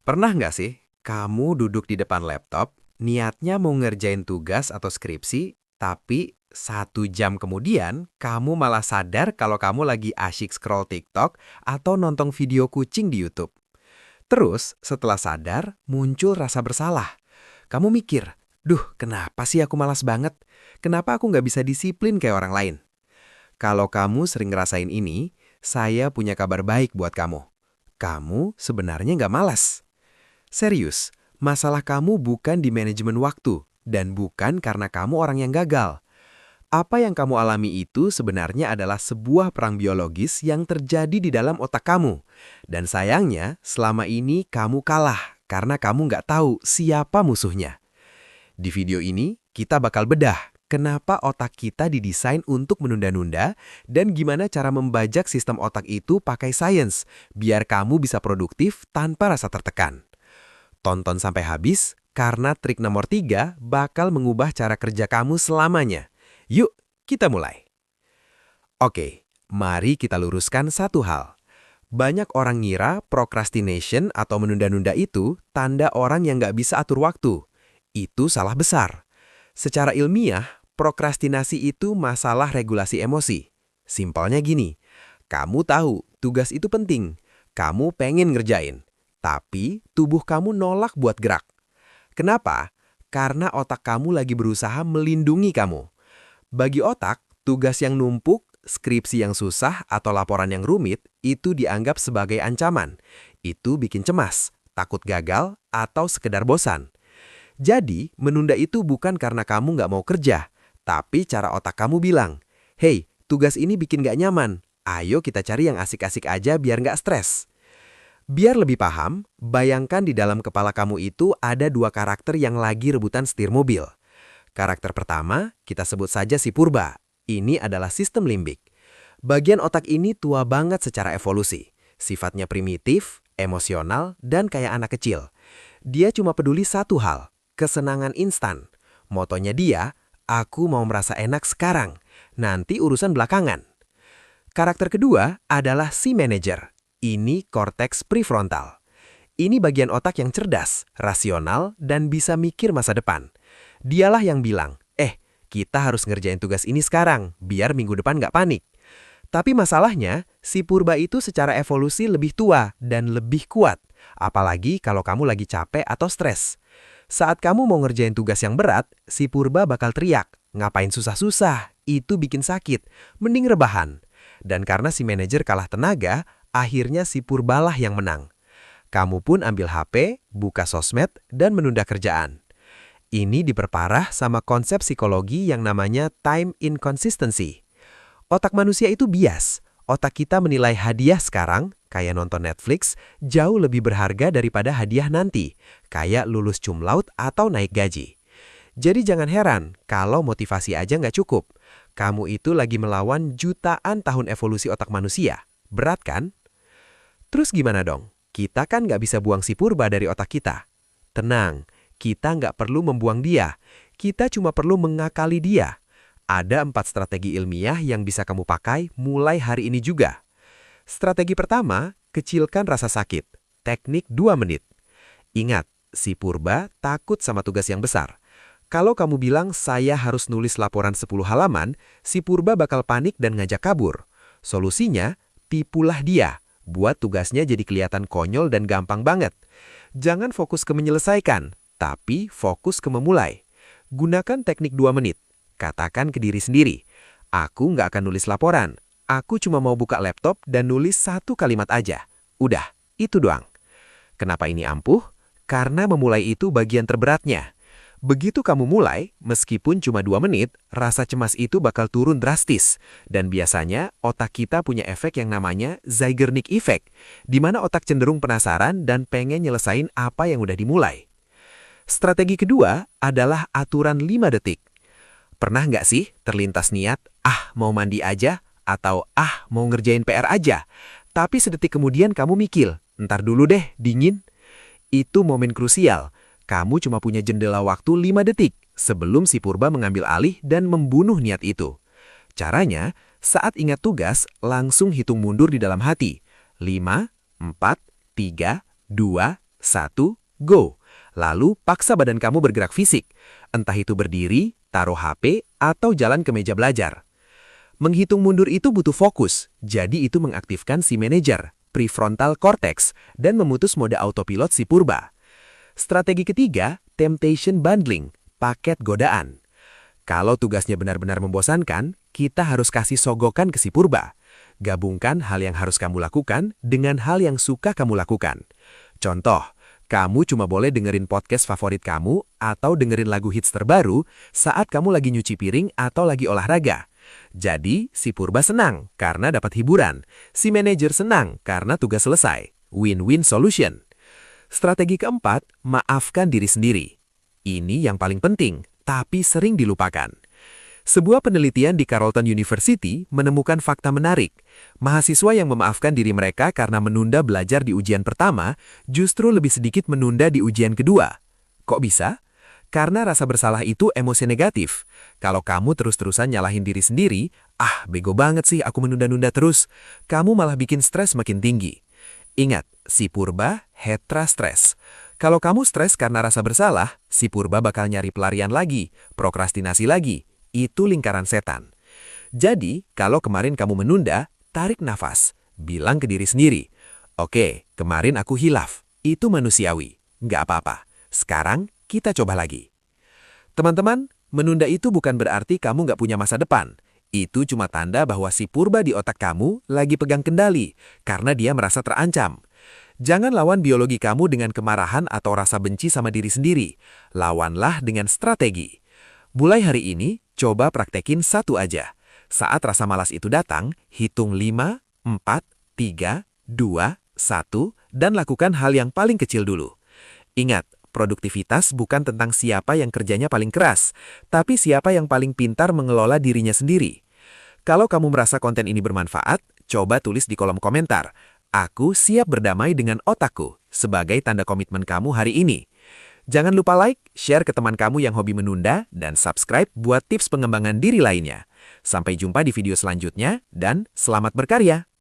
Pernah nggak sih, kamu duduk di depan laptop, niatnya mau ngerjain tugas atau skripsi, tapi 1 jam kemudian kamu malah sadar kalau kamu lagi asyik scroll TikTok atau nonton video kucing di YouTube. Terus, setelah sadar, muncul rasa bersalah. Kamu mikir, duh kenapa sih aku malas banget? Kenapa aku nggak bisa disiplin kayak orang lain? Kalau kamu sering ngerasain ini, saya punya kabar baik buat kamu. Kamu sebenarnya nggak malas. Serius, masalah kamu bukan di manajemen waktu dan bukan karena kamu orang yang gagal. Apa yang kamu alami itu sebenarnya adalah sebuah perang biologis yang terjadi di dalam otak kamu. Dan sayangnya, selama ini kamu kalah karena kamu nggak tahu siapa musuhnya. Di video ini, kita bakal bedah kenapa otak kita didesain untuk menunda-nunda dan gimana cara membajak sistem otak itu pakai sains, biar kamu bisa produktif tanpa rasa tertekan. Tonton sampai habis, karena trik nomor 3 bakal mengubah cara kerja kamu selamanya. Yuk, kita mulai. Oke, mari kita luruskan satu hal. Banyak orang ngira procrastination atau menunda-nunda itu tanda orang yang nggak bisa atur waktu. Itu salah besar. Secara ilmiah, prokrastinasi itu masalah regulasi emosi. Simpelnya gini, kamu tahu tugas itu penting, kamu pengen ngerjain, tapi tubuh kamu nolak buat gerak. Kenapa? Karena otak kamu lagi berusaha melindungi kamu. Bagi otak, tugas yang numpuk, skripsi yang susah, atau laporan yang rumit itu dianggap sebagai ancaman. Itu bikin cemas, takut gagal, atau sekedar bosan. Jadi, menunda itu bukan karena kamu nggak mau kerja, tapi cara otak kamu bilang, "Hey, tugas ini bikin nggak nyaman. Ayo kita cari yang asik-asik aja biar nggak stres." Biar lebih paham, bayangkan di dalam kepala kamu itu ada 2 karakter yang lagi rebutan setir mobil. Karakter pertama, kita sebut saja si purba. Ini adalah sistem limbik. Bagian otak ini tua banget secara evolusi. Sifatnya primitif, emosional, dan kayak anak kecil. Dia cuma peduli satu hal, kesenangan instan. Motonya dia, aku mau merasa enak sekarang, nanti urusan belakangan. Karakter kedua adalah si manajer. Ini korteks prefrontal. Ini bagian otak yang cerdas, rasional, dan bisa mikir masa depan. Dialah yang bilang, kita harus ngerjain tugas ini sekarang, biar minggu depan nggak panik. Tapi masalahnya, si purba itu secara evolusi lebih tua dan lebih kuat. Apalagi kalau kamu lagi capek atau stres. Saat kamu mau ngerjain tugas yang berat, si purba bakal teriak, ngapain susah-susah, itu bikin sakit, mending rebahan. Dan karena si manajer kalah tenaga, akhirnya si purbalah yang menang. Kamu pun ambil HP, buka sosmed, dan menunda kerjaan. Ini diperparah sama konsep psikologi yang namanya time inconsistency. Otak manusia itu bias. Otak kita menilai hadiah sekarang, kayak nonton Netflix, jauh lebih berharga daripada hadiah nanti, kayak lulus cum laude atau naik gaji. Jadi jangan heran kalau motivasi aja nggak cukup. Kamu itu lagi melawan jutaan tahun evolusi otak manusia. Berat kan? Terus gimana dong? Kita kan nggak bisa buang si purba dari otak kita. Tenang, kita nggak perlu membuang dia. Kita cuma perlu mengakali dia. Ada 4 strategi ilmiah yang bisa kamu pakai mulai hari ini juga. Strategi pertama, kecilkan rasa sakit. Teknik 2 menit. Ingat, si purba takut sama tugas yang besar. Kalau kamu bilang saya harus nulis laporan 10 halaman, si purba bakal panik dan ngajak kabur. Solusinya, tipulah dia. Buat tugasnya jadi kelihatan konyol dan gampang banget. Jangan fokus ke menyelesaikan, tapi fokus ke memulai. Gunakan teknik 2 menit. Katakan ke diri sendiri, aku nggak akan nulis laporan. Aku cuma mau buka laptop dan nulis 1 kalimat aja. Udah, itu doang. Kenapa ini ampuh? Karena memulai itu bagian terberatnya. Begitu kamu mulai, meskipun cuma 2 menit, rasa cemas itu bakal turun drastis. Dan biasanya, otak kita punya efek yang namanya Zeigarnik Effect, di mana otak cenderung penasaran dan pengen nyelesain apa yang udah dimulai. Strategi kedua adalah aturan 5 detik. Pernah nggak sih terlintas niat, mau mandi aja, atau mau ngerjain PR aja, tapi sedetik kemudian kamu mikir, ntar dulu deh, dingin? Itu momen krusial. Kamu cuma punya jendela waktu 5 detik sebelum si purba mengambil alih dan membunuh niat itu. Caranya, saat ingat tugas, langsung hitung mundur di dalam hati. 5, 4, 3, 2, 1, go. Lalu paksa badan kamu bergerak fisik. Entah itu berdiri, taruh HP, atau jalan ke meja belajar. Menghitung mundur itu butuh fokus, jadi itu mengaktifkan si manajer, prefrontal cortex, dan memutus mode autopilot si purba. Strategi ketiga, temptation bundling, paket godaan. Kalau tugasnya benar-benar membosankan, kita harus kasih sogokan ke si purba. Gabungkan hal yang harus kamu lakukan dengan hal yang suka kamu lakukan. Contoh, kamu cuma boleh dengerin podcast favorit kamu atau dengerin lagu hits terbaru saat kamu lagi nyuci piring atau lagi olahraga. Jadi, si purba senang karena dapat hiburan. Si manajer senang karena tugas selesai. Win-win solution. Strategi keempat, maafkan diri sendiri. Ini yang paling penting, tapi sering dilupakan. Sebuah penelitian di Carleton University menemukan fakta menarik. Mahasiswa yang memaafkan diri mereka karena menunda belajar di ujian pertama, justru lebih sedikit menunda di ujian kedua. Kok bisa? Karena rasa bersalah itu emosi negatif. Kalau kamu terus-terusan nyalahin diri sendiri, bego banget sih aku menunda-nunda terus, kamu malah bikin stres makin tinggi. Ingat, si purba hetra stres. Kalau kamu stres karena rasa bersalah, si purba bakal nyari pelarian lagi, prokrastinasi lagi. Itu lingkaran setan. Jadi, kalau kemarin kamu menunda, tarik nafas. Bilang ke diri sendiri, oke, kemarin aku hilaf. Itu manusiawi. Nggak apa-apa. Sekarang, kita coba lagi. Teman-teman, menunda itu bukan berarti kamu nggak punya masa depan. Itu cuma tanda bahwa si purba di otak kamu lagi pegang kendali, karena dia merasa terancam. Jangan lawan biologi kamu dengan kemarahan atau rasa benci sama diri sendiri. Lawanlah dengan strategi. Mulai hari ini, coba praktekin satu aja. Saat rasa malas itu datang, hitung 5, 4, 3, 2, 1, dan lakukan hal yang paling kecil dulu. Ingat, produktivitas bukan tentang siapa yang kerjanya paling keras, tapi siapa yang paling pintar mengelola dirinya sendiri. Kalau kamu merasa konten ini bermanfaat, coba tulis di kolom komentar. Aku siap berdamai dengan otakku sebagai tanda komitmen kamu hari ini. Jangan lupa like, share ke teman kamu yang hobi menunda, dan subscribe buat tips pengembangan diri lainnya. Sampai jumpa di video selanjutnya, dan selamat berkarya!